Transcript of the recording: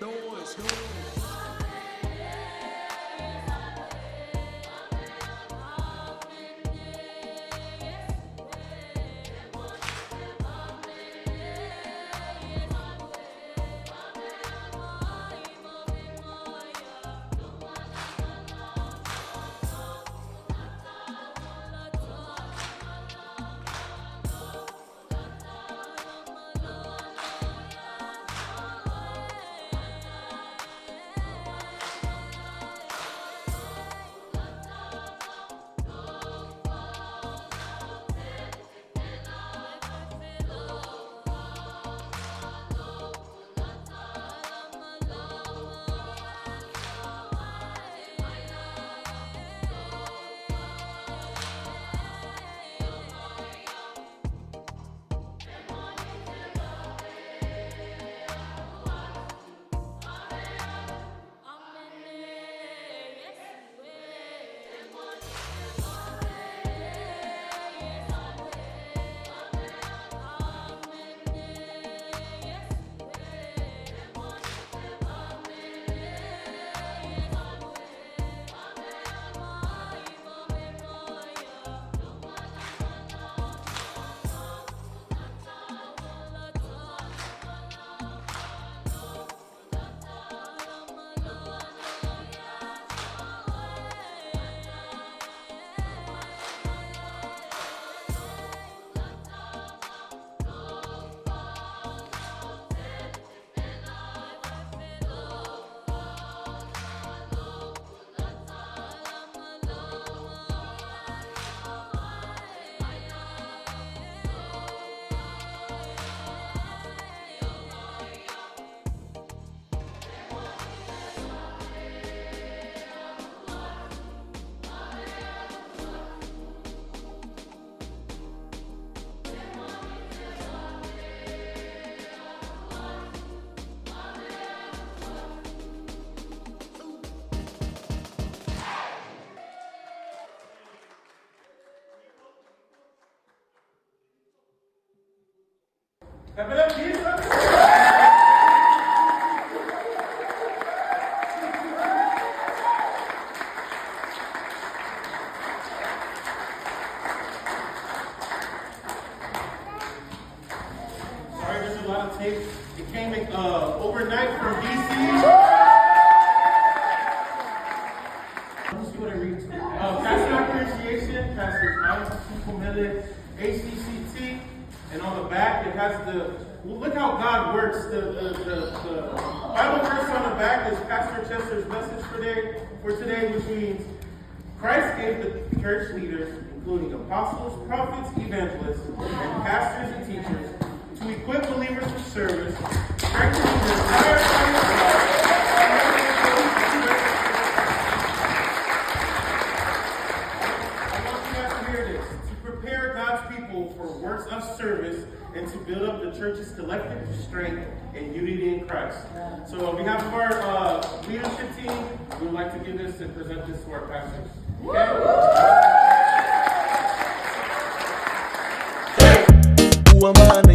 Noise, noise. Sorry, there's a lot of tape. It came overnight from DC. Let's see what it reads. Pastor Appreciation, Pastor Alex Kumele, HCCT, and on the back it has look how God works. The Bible verse on the back is Pastor Chester's message for today, which means Christ gave the church leaders, including apostles, prophets, evangelists, and pastors and teachers, to equip believers for service, strengthening the entire body of God. I want you guys to hear this. To prepare God's people for works of service and to build up the church's collective strength and unity in Christ. So on behalf of our leadership team, we would like to give this and present this to our pastors. Okay? Who am I?